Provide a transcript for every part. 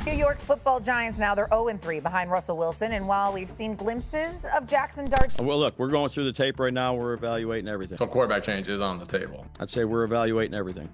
New York football Giants now, they're 0-3 behind Russell Wilson. And while we've seen glimpses of Jackson Dart's... Well, look, we're going through the tape right now. We're evaluating everything. So quarterback change is on the table. I'd say we're evaluating everything.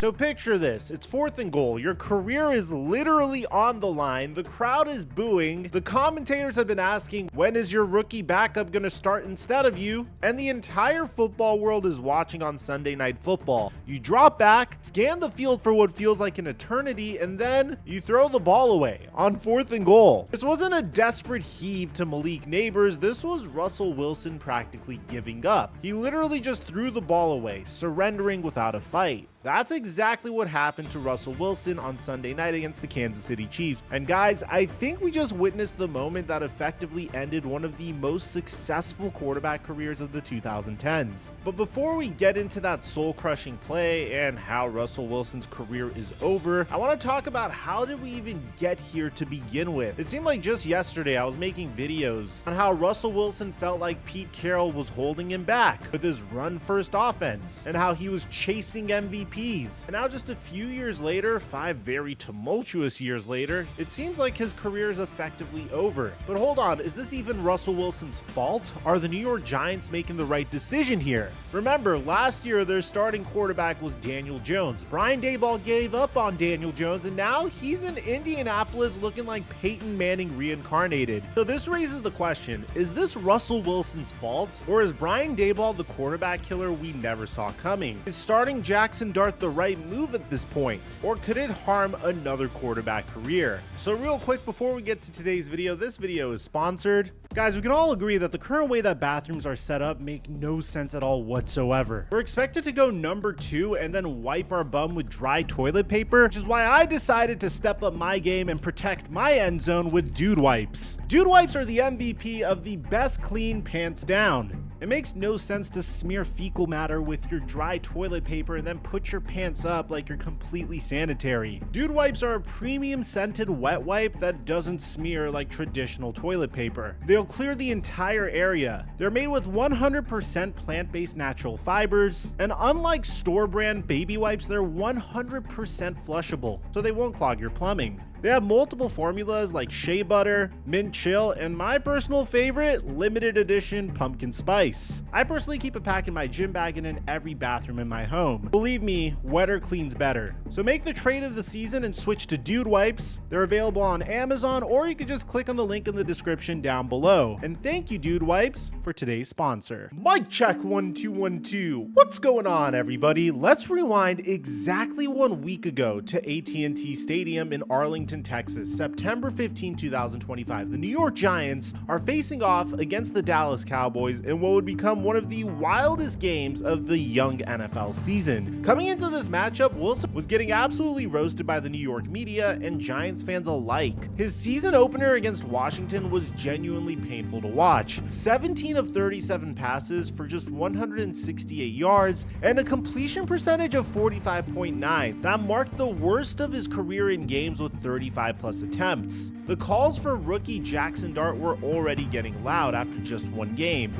So picture this, it's 4th and goal, your career is literally on the line, the crowd is booing, the commentators have been asking, when is your rookie backup gonna start instead of you? And the entire football world is watching on Sunday Night Football. You drop back, scan the field for what feels like an eternity, and then you throw the ball away on 4th and goal. This wasn't a desperate heave to Malik Neighbors, this was Russell Wilson practically giving up. He literally just threw the ball away, surrendering without a fight. That's exactly what happened to Russell Wilson on Sunday night against the Kansas City Chiefs. And guys, I think we just witnessed the moment that effectively ended one of the most successful quarterback careers of the 2010s. But before we get into that soul-crushing play and how Russell Wilson's career is over, I want to talk about how did we even get here to begin with. It seemed like just yesterday I was making videos on how Russell Wilson felt like Pete Carroll was holding him back with his run-first offense and how he was chasing MVP. And now just a few years later, 5 very tumultuous years later, it seems like his career is effectively over. But hold on, is this even Russell Wilson's fault? Are the New York Giants making the right decision here? Remember, last year their starting quarterback was Daniel Jones. Brian Daboll gave up on Daniel Jones and now he's in Indianapolis looking like Peyton Manning reincarnated. So this raises the question, is this Russell Wilson's fault? Or is Brian Daboll the quarterback killer we never saw coming? Is starting Jackson Dart's the right move at this point, or could it harm another quarterback career? So real quick before we get to today's video, this video is sponsored. Guys, we can all agree that the current way that bathrooms are set up make no sense at all whatsoever. We're expected to go number 2 and then wipe our bum with dry toilet paper, which is why I decided to step up my game and protect my end zone with dude wipes. Dude wipes are the MVP of the best clean pants down. It makes no sense to smear fecal matter with your dry toilet paper and then put your pants up like you're completely sanitary. Dude wipes are a premium scented wet wipe that doesn't smear like traditional toilet paper. They'll clear the entire area. They're made with 100% plant-based natural fibers, and unlike store brand baby wipes, they're 100% flushable, so they won't clog your plumbing. They have multiple formulas like shea butter, mint chill, and my personal favorite, limited edition pumpkin spice. I personally keep a pack in my gym bag and in every bathroom in my home. Believe me, wetter cleans better. So make the trade of the season and switch to Dude Wipes. They're available on Amazon, or you can just click on the link in the description down below. And thank you, Dude Wipes, for today's sponsor. Mic check 1 2 1 2. What's going on, everybody? Let's rewind exactly 1 week ago to AT&T Stadium in Arlington, Texas, September 15, 2025. The New York Giants are facing off against the Dallas Cowboys in what would become one of the wildest games of the young NFL season. Coming into this matchup, Wilson was getting absolutely roasted by the New York media and Giants fans alike. His season opener against Washington was genuinely painful to watch. 17 of 37 passes for just 168 yards and a completion percentage of 45.9. That marked the worst of his career in games with 35+ attempts. The calls for rookie Jackson Dart were already getting loud after just 1 game.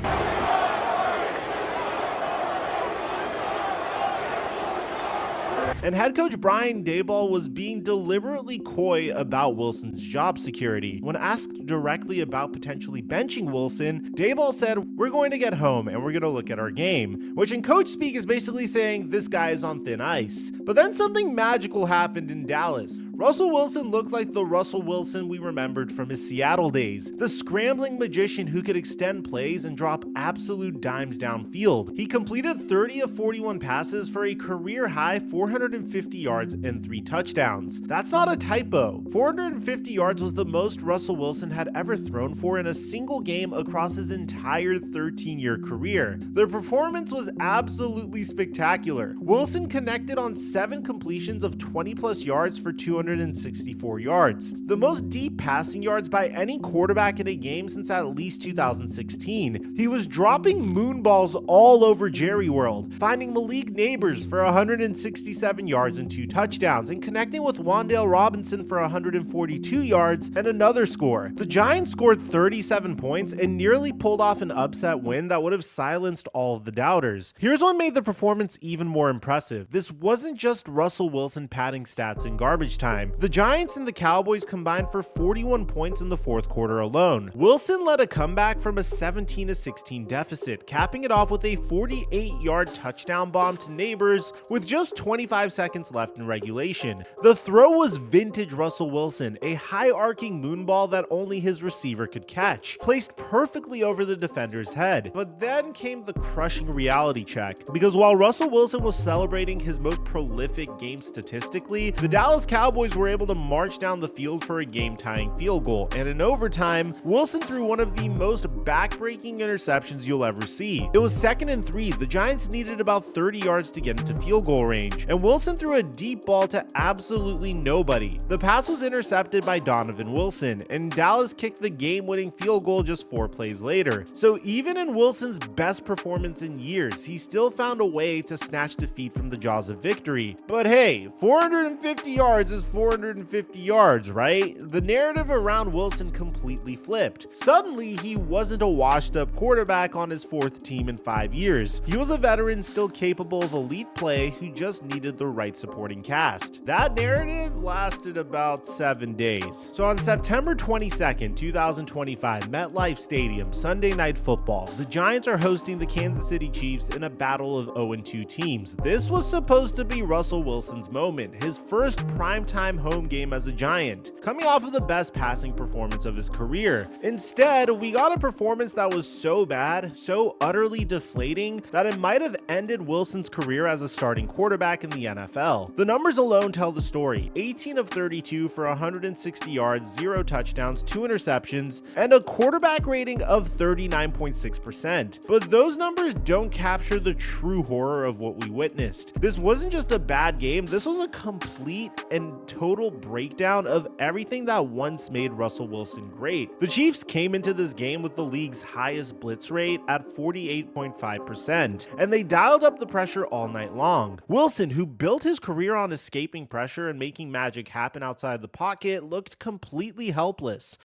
And head coach Brian Daboll was being deliberately coy about Wilson's job security. When asked directly about potentially benching Wilson, Daboll said, "We're going to get home and we're going to look at our game," which in coach speak is basically saying this guy is on thin ice. But then something magical happened in Dallas. Russell Wilson looked like the Russell Wilson we remembered from his Seattle days, the scrambling magician who could extend plays and drop absolute dimes downfield. He completed 30 of 41 passes for a career-high 450 yards and 3 touchdowns. That's not a typo. 450 yards was the most Russell Wilson had ever thrown for in a single game across his entire 13-year career. The performance was absolutely spectacular. Wilson connected on 7 completions of 20+ yards for 200 264 yards, the most deep passing yards by any quarterback in a game since at least 2016. He was dropping moon balls all over Jerry World, finding Malik Neighbors for 167 yards and 2 touchdowns, and connecting with Wan'Dale Robinson for 142 yards and another score. The Giants scored 37 points and nearly pulled off an upset win that would have silenced all of the doubters. Here's what made the performance even more impressive. This wasn't just Russell Wilson padding stats in garbage time. The Giants and the Cowboys combined for 41 points in the fourth quarter alone. Wilson led a comeback from a 17-16 deficit, capping it off with a 48-yard touchdown bomb to Neighbors with just 25 seconds left in regulation. The throw was vintage Russell Wilson, a high-arcing moonball that only his receiver could catch, placed perfectly over the defender's head. But then came the crushing reality check, because while Russell Wilson was celebrating his most prolific game statistically, the Dallas Cowboys were able to march down the field for a game-tying field goal, and in overtime, Wilson threw one of the most back-breaking interceptions you'll ever see. It was 2nd and 3, the Giants needed about 30 yards to get into field goal range, and Wilson threw a deep ball to absolutely nobody. The pass was intercepted by Donovan Wilson, and Dallas kicked the game-winning field goal just 4 plays later. So even in Wilson's best performance in years, he still found a way to snatch defeat from the jaws of victory. But hey, 450 yards is 450 yards, right? The narrative around Wilson completely flipped. Suddenly, he wasn't a washed-up quarterback on his 4th team in 5 years. He was a veteran still capable of elite play who just needed the right supporting cast. That narrative lasted about 7 days. So on September 22nd, 2025, MetLife Stadium, Sunday Night Football, the Giants are hosting the Kansas City Chiefs in a battle of 0-2 teams. This was supposed to be Russell Wilson's moment, his first primetime home game as a Giant, coming off of the best passing performance of his career. Instead, we got a performance that was so bad, so utterly deflating, that it might have ended Wilson's career as a starting quarterback in the NFL. The numbers alone tell the story: 18 of 32 for 160 yards, 0 touchdowns, 2 interceptions, and a quarterback rating of 39.6%. But those numbers don't capture the true horror of what we witnessed. This wasn't just a bad game, this was a complete and total breakdown of everything that once made Russell Wilson great. The Chiefs came into this game with the league's highest blitz rate at 48.5%, and they dialed up the pressure all night long. Wilson, who built his career on escaping pressure and making magic happen outside the pocket, looked completely helpless.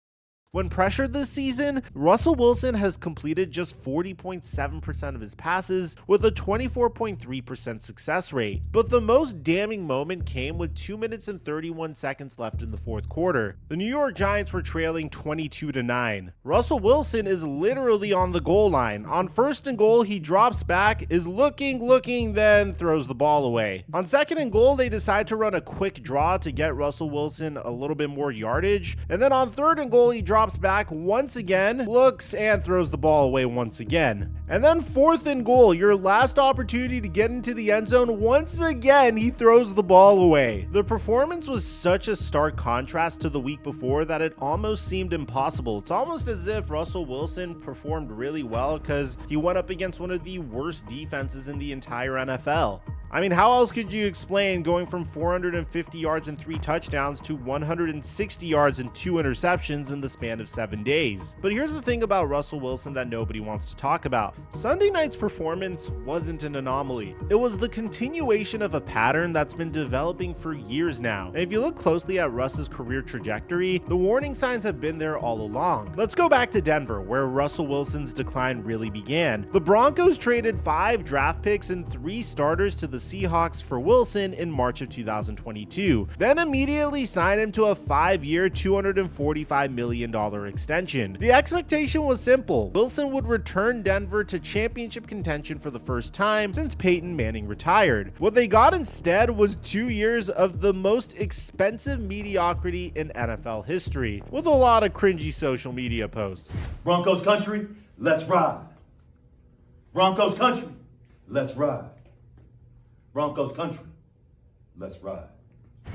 When pressured this season, Russell Wilson has completed just 40.7% of his passes with a 24.3% success rate. But the most damning moment came with 2 minutes and 31 seconds left in the fourth quarter. The New York Giants were trailing 22-9. Russell Wilson is literally on the goal line. On 1st and goal, he drops back, is looking, then throws the ball away. On 2nd and goal, they decide to run a quick draw to get Russell Wilson a little bit more yardage. And then on 3rd and goal, he drops back once again, looks, and throws the ball away once again. And then 4th and goal, your last opportunity to get into the end zone, once again, he throws the ball away. The performance was such a stark contrast to the week before that it almost seemed impossible. It's almost as if Russell Wilson performed really well because he went up against one of the worst defenses in the entire NFL. I mean, how else could you explain going from 450 yards and 3 touchdowns to 160 yards and 2 interceptions in the span of 7 days? But here's the thing about Russell Wilson that nobody wants to talk about. Sunday night's performance wasn't an anomaly. It was the continuation of a pattern that's been developing for years now. And if you look closely at Russ's career trajectory, the warning signs have been there all along. Let's go back to Denver, where Russell Wilson's decline really began. The Broncos traded 5 draft picks and 3 starters to the Seahawks for Wilson in March of 2022, then immediately signed him to a 5-year, $245 million extension. The expectation was simple: Wilson would return Denver to championship contention for the first time since Peyton Manning retired. What they got instead was 2 years of the most expensive mediocrity in NFL history, with a lot of cringy social media posts. Broncos country, let's ride. Broncos country, let's ride. Broncos country, let's ride.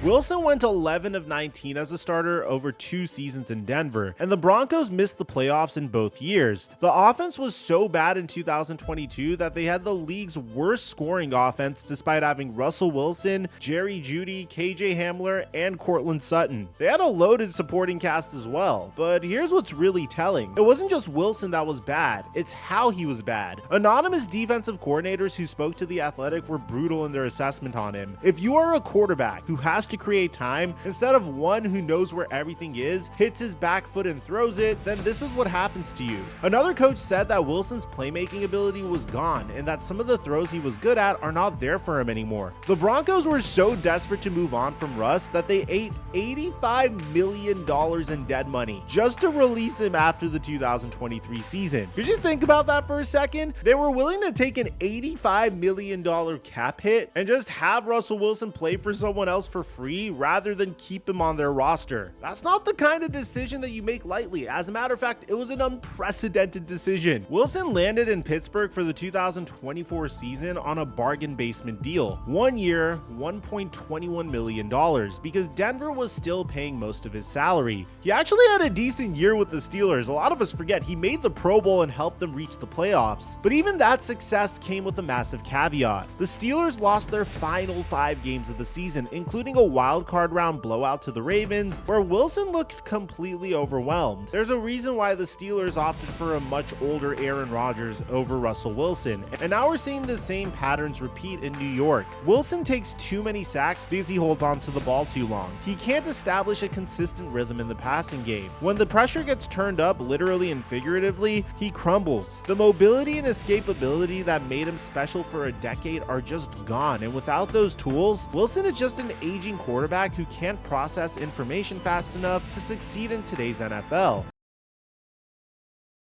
Wilson went 11 of 19 as a starter over 2 seasons in Denver, and the Broncos missed the playoffs in both years. The offense was so bad in 2022 that they had the league's worst scoring offense despite having Russell Wilson, Jerry Jeudy, KJ Hamler, and Courtland Sutton. They had a loaded supporting cast as well, but here's what's really telling. It wasn't just Wilson that was bad, it's how he was bad. Anonymous defensive coordinators who spoke to The Athletic were brutal in their assessment on him. If you are a quarterback who has to create time instead of one who knows where everything is, hits his back foot and throws it, then this is what happens to you. Another coach said that Wilson's playmaking ability was gone and that some of the throws he was good at are not there for him anymore. The Broncos were so desperate to move on from Russ that they ate $85 million in dead money just to release him after the 2023 season. Could you think about that for a second? They were willing to take an $85 million cap hit and just have Russell Wilson play for someone else for free rather than keep him on their roster. That's not the kind of decision that you make lightly. As a matter of fact, it was an unprecedented decision. Wilson landed in Pittsburgh for the 2024 season on a bargain basement deal. 1 year, $1.21 million, because Denver was still paying most of his salary. He actually had a decent year with the Steelers. A lot of us forget he made the Pro Bowl and helped them reach the playoffs. But even that success came with a massive caveat. The Steelers lost their final 5 games of the season, including a wild card round blowout to the Ravens, where Wilson looked completely overwhelmed. There's a reason why the Steelers opted for a much older Aaron Rodgers over Russell Wilson, and now we're seeing the same patterns repeat in New York. Wilson takes too many sacks because he holds on to the ball too long. He can't establish a consistent rhythm in the passing game. When the pressure gets turned up, literally and figuratively, he crumbles. The mobility and escapability that made him special for a decade are just gone, and without those tools, Wilson is just an aging quarterback who can't process information fast enough to succeed in today's NFL.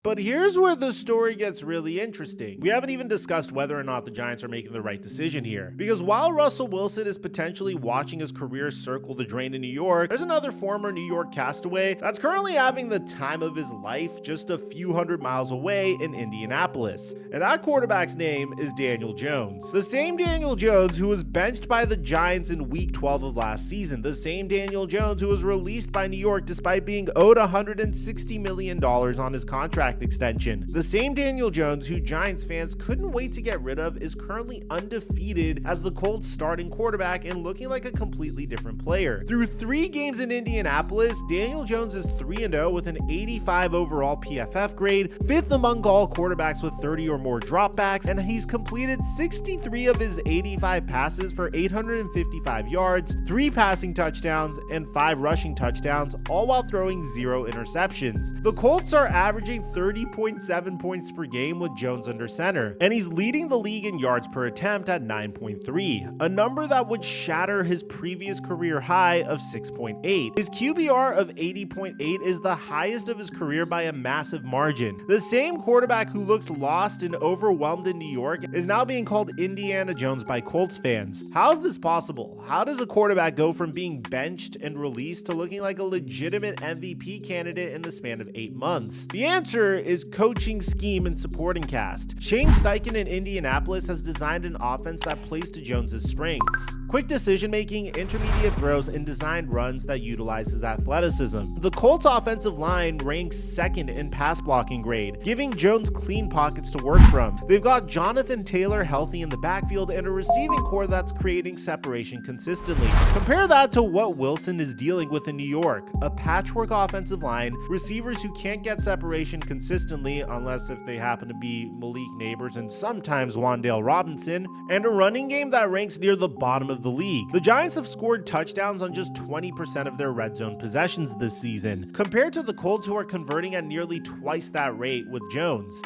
But here's where the story gets really interesting. We haven't even discussed whether or not the Giants are making the right decision here. Because while Russell Wilson is potentially watching his career circle the drain in New York, there's another former New York castaway that's currently having the time of his life just a few hundred miles away in Indianapolis. And that quarterback's name is Daniel Jones. The same Daniel Jones who was benched by the Giants in week 12 of last season. The same Daniel Jones who was released by New York despite being owed $160 million on his contract extension. The same Daniel Jones who Giants fans couldn't wait to get rid of is currently undefeated as the Colts starting quarterback and looking like a completely different player. Through 3 games in Indianapolis, Daniel Jones is 3-0 with an 85 overall PFF grade, 5th among all quarterbacks with 30 or more dropbacks, and he's completed 63 of his 85 passes for 855 yards, 3 passing touchdowns, and 5 rushing touchdowns, all while throwing 0 interceptions. The Colts are averaging 30.7 points per game with Jones under center, and he's leading the league in yards per attempt at 9.3, a number that would shatter his previous career high of 6.8. His QBR of 80.8 is the highest of his career by a massive margin. The same quarterback who looked lost and overwhelmed in New York is now being called Indiana Jones by Colts fans. How is this possible? How does a quarterback go from being benched and released to looking like a legitimate MVP candidate in the span of 8 months? The answer is coaching scheme and supporting cast. Shane Steichen in Indianapolis has designed an offense that plays to Jones's strengths. Quick decision making, intermediate throws, and designed runs that utilize his athleticism. The Colts offensive line ranks 2nd in pass blocking grade, giving Jones clean pockets to work from. They've got Jonathan Taylor healthy in the backfield and a receiving core that's creating separation consistently. Compare that to what Wilson is dealing with in New York, a patchwork offensive line, receivers who can't get separation consistently unless if they happen to be Malik Neighbors and sometimes Wan'Dale Robinson, and a running game that ranks near the bottom of the league. The Giants have scored touchdowns on just 20% of their red zone possessions this season, compared to the Colts who are converting at nearly twice that rate with Jones.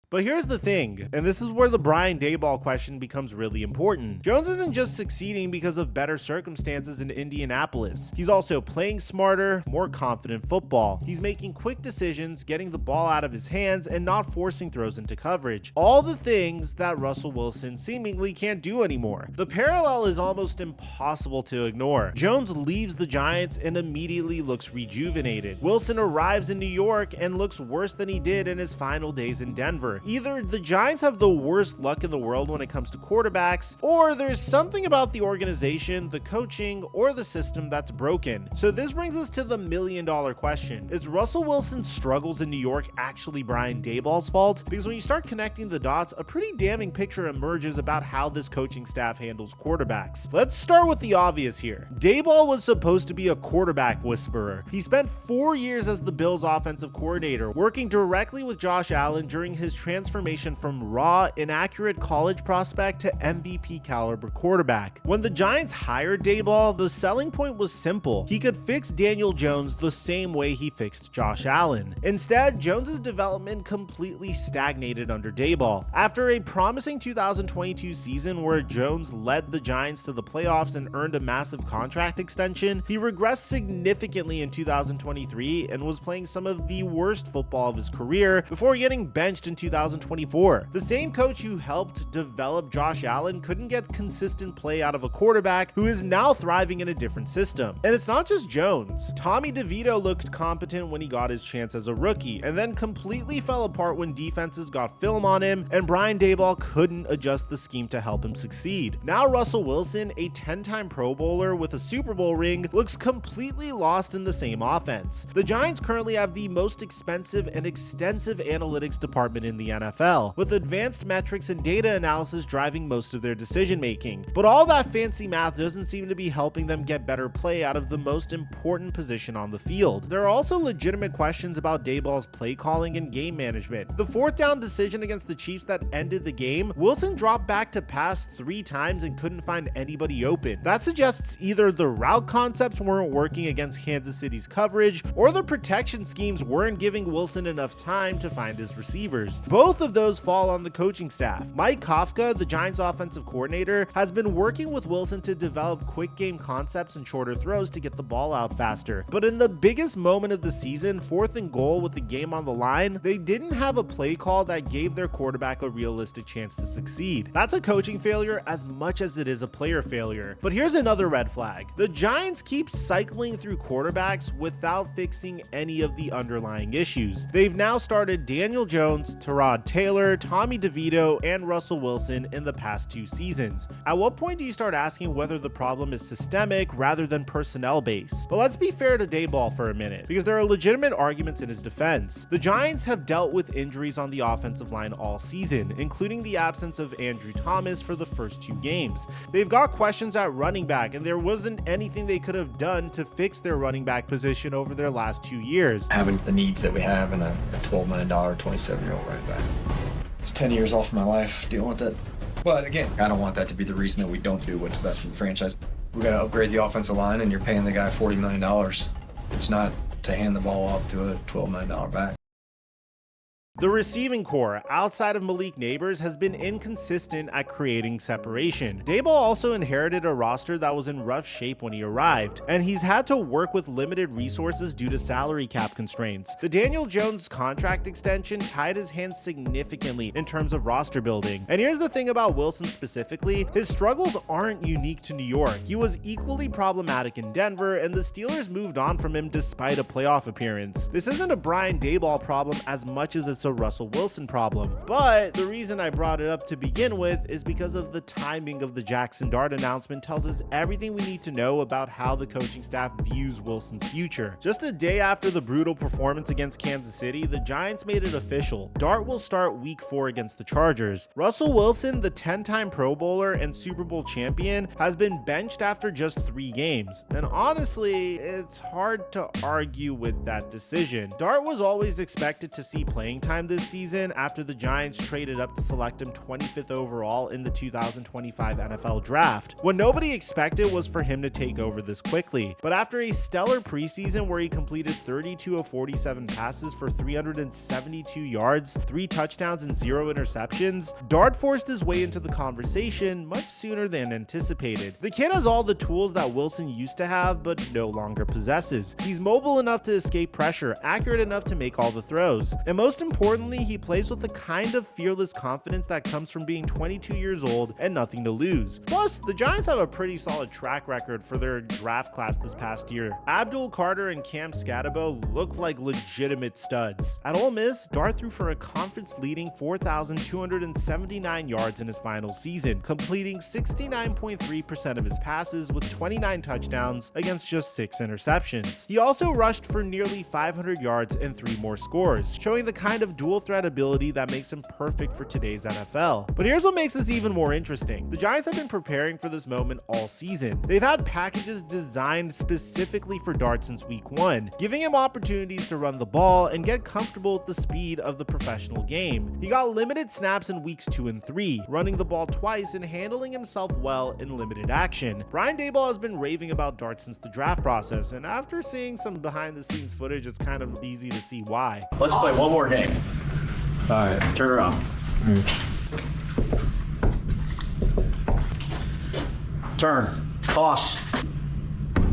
But here's the thing, and this is where the Brian Daboll question becomes really important. Jones isn't just succeeding because of better circumstances in Indianapolis. He's also playing smarter, more confident football. He's making quick decisions, getting the ball out of his hands, and not forcing throws into coverage. All the things that Russell Wilson seemingly can't do anymore. The parallel is almost impossible to ignore. Jones leaves the Giants and immediately looks rejuvenated. Wilson arrives in New York and looks worse than he did in his final days in Denver. whisperer. Either the Giants have the worst luck in the world when it comes to quarterbacks, or there's something about the organization, the coaching, or the system that's broken. So this brings us to the million-dollar question. Is Russell Wilson's struggles in New York actually Brian Daboll's fault? Because when you start connecting the dots, a pretty damning picture emerges about how this coaching staff handles quarterbacks. Let's start with the obvious here. Daboll was supposed to be a quarterback whisperer. He spent 4 years as the Bills' offensive coordinator, working directly with Josh Allen during his transformation from raw, inaccurate college prospect to MVP caliber quarterback. When the Giants hired Daboll, the selling point was simple. He could fix Daniel Jones the same way he fixed Josh Allen. Instead, Jones's development completely stagnated under Daboll. After a promising 2022 season where Jones led the Giants to the playoffs and earned a massive contract extension, he regressed significantly in 2023 and was playing some of the worst football of his career before getting benched in 2024. The same coach who helped develop Josh Allen couldn't get consistent play out of a quarterback who is now thriving in a different system. And it's not just Jones. Tommy DeVito looked competent when he got his chance as a rookie, and then completely fell apart when defenses got film on him and Brian Daboll couldn't adjust the scheme to help him succeed. Now Russell Wilson, a 10-time Pro Bowler with a Super Bowl ring, looks completely lost in the same offense. The Giants currently have the most expensive and extensive analytics department in the NFL, with advanced metrics and data analysis driving most of their decision making. But all that fancy math doesn't seem to be helping them get better play out of the most important position on the field. There are also legitimate questions about Daboll's play calling and game management. The 4th down decision against the Chiefs that ended the game, Wilson dropped back to pass 3 times and couldn't find anybody open. That suggests either the route concepts weren't working against Kansas City's coverage, or the protection schemes weren't giving Wilson enough time to find his receivers. Both of those fall on the coaching staff. Mike Kafka, the Giants offensive coordinator, has been working with Wilson to develop quick game concepts and shorter throws to get the ball out faster. But in the biggest moment of the season, 4th and goal with the game on the line, they didn't have a play call that gave their quarterback a realistic chance to succeed. That's a coaching failure as much as it is a player failure. But here's another red flag. The Giants keep cycling through quarterbacks without fixing any of the underlying issues. They've now started Daniel Jones, Tyrod Taylor, Tommy DeVito, and Russell Wilson in the past 2 seasons. At what point do you start asking whether the problem is systemic rather than personnel based? But let's be fair to Daboll for a minute, because there are legitimate arguments in his defense. The Giants have dealt with injuries on the offensive line all season, including the absence of Andrew Thomas for the first 2 games. They've got questions at running back, and there wasn't anything they could have done to fix their running back position over their last 2 years. Having the needs that we have in a $12 million, 27-year-old running back. It's 10 years off my life dealing with it. But again, I don't want that to be the reason that we don't do what's best for the franchise. We got to upgrade the offensive line, and you're paying the guy $40 million. It's not to hand the ball off to a $12 million back. The receiving core, outside of Malik Neighbors, has been inconsistent at creating separation. Daboll also inherited a roster that was in rough shape when he arrived, and he's had to work with limited resources due to salary cap constraints. The Daniel Jones contract extension tied his hands significantly in terms of roster building. And here's the thing about Wilson specifically, his struggles aren't unique to New York. He was equally problematic in Denver, and the Steelers moved on from him despite a playoff appearance. This isn't a Brian Daboll problem as much as it's a Russell Wilson problem. But the reason I brought it up to begin with is because of the timing of the Jackson Dart announcement tells us everything we need to know about how the coaching staff views Wilson's future. Just a day after the brutal performance against Kansas City, the Giants made it official. Dart will start week 4 against the Chargers. Russell Wilson, the 10-time Pro Bowler and Super Bowl champion, has been benched after just 3 games. And honestly, it's hard to argue with that decision. Dart was always expected to see playing time this season after the Giants traded up to select him 25th overall in the 2025 NFL Draft. What nobody expected was for him to take over this quickly, but after a stellar preseason where he completed 32 of 47 passes for 372 yards, 3 touchdowns, and 0 interceptions, Dart forced his way into the conversation much sooner than anticipated. The kid has all the tools that Wilson used to have but no longer possesses. He's mobile enough to escape pressure, accurate enough to make all the throws, and most importantly, importantly, he plays with the kind of fearless confidence that comes from being 22 years old and nothing to lose. Plus, the Giants have a pretty solid track record for their draft class this past year. Abdul Carter and Cam Scatabo look like legitimate studs. At Ole Miss, Dart threw for a conference-leading 4,279 yards in his final season, completing 69.3% of his passes with 29 touchdowns against just 6 interceptions. He also rushed for nearly 500 yards and 3 more scores, showing the kind of dual threat ability that makes him perfect for today's NFL. But here's what makes this even more interesting. The Giants have been preparing for this moment all season. They've had packages designed specifically for Dart since week 1, giving him opportunities to run the ball and get comfortable with the speed of the professional game. He got limited snaps in weeks 2 and 3, running the ball twice and handling himself well in limited action. Brian Daboll has been raving about Dart since the draft process, and after seeing some behind the scenes footage, it's kind of easy to see why. Let's play one more game. All right. Turn around. Turn. Toss.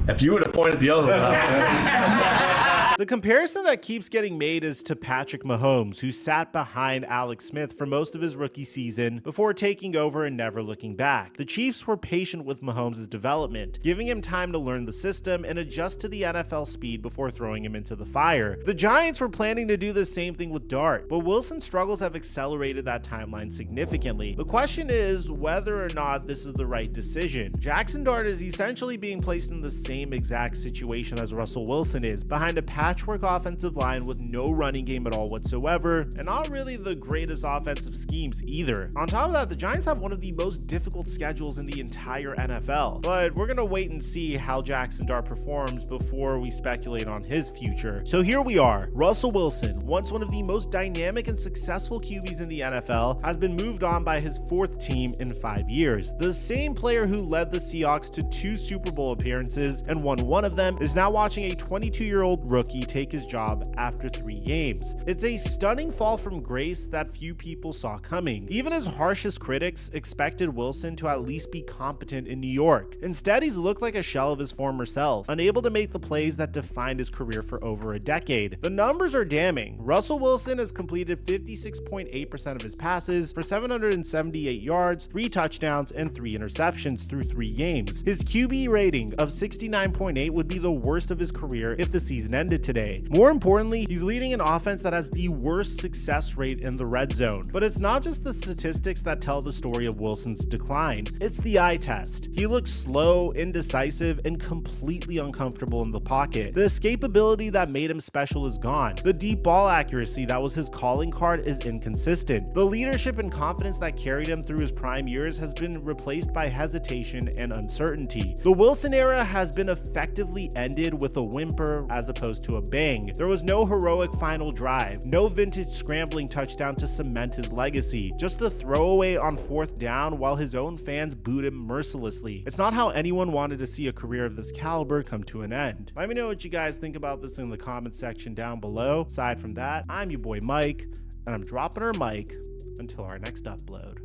If you would have pointed the other way out. The comparison that keeps getting made is to Patrick Mahomes, who sat behind Alex Smith for most of his rookie season before taking over and never looking back. The Chiefs were patient with Mahomes' development, giving him time to learn the system and adjust to the NFL speed before throwing him into the fire. The Giants were planning to do the same thing with Dart, but Wilson's struggles have accelerated that timeline significantly. The question is whether or not this is the right decision. Jackson Dart is essentially being placed in the same exact situation as Russell Wilson is, behind a patchwork offensive line with no running game at all whatsoever, and not really the greatest offensive schemes either. On top of that, the Giants have one of the most difficult schedules in the entire NFL, but we're gonna wait and see how Jackson Dart performs before we speculate on his future. So here we are. Russell Wilson, once one of the most dynamic and successful QBs in the NFL, has been moved on by his 4th team in 5 years. The same player who led the Seahawks to 2 Super Bowl appearances and won one of them is now watching a 22-year-old rookie take his job after 3 games. It's a stunning fall from grace that few people saw coming. Even his harshest critics expected Wilson to at least be competent in New York. Instead, he's looked like a shell of his former self, unable to make the plays that defined his career for over a decade. The numbers are damning. Russell Wilson has completed 56.8% of his passes for 778 yards, 3 touchdowns, and 3 interceptions through 3 games. His QB rating of 69.8 would be the worst of his career if the season ended today. More importantly, he's leading an offense that has the worst success rate in the red zone. But it's not just the statistics that tell the story of Wilson's decline. It's the eye test. He looks slow, indecisive, and completely uncomfortable in the pocket. The escapability that made him special is gone. The deep ball accuracy that was his calling card is inconsistent. The leadership and confidence that carried him through his prime years has been replaced by hesitation and uncertainty. The Wilson era has been effectively ended with a whimper as opposed to a bang. There was no heroic final drive, no vintage scrambling touchdown to cement his legacy, just a throwaway on 4th down while his own fans booed him mercilessly. It's not how anyone wanted to see a career of this caliber come to an end. Let me know what you guys think about this in the comment section down below. Aside from that, I'm your boy Mike, and I'm dropping our mic until our next upload.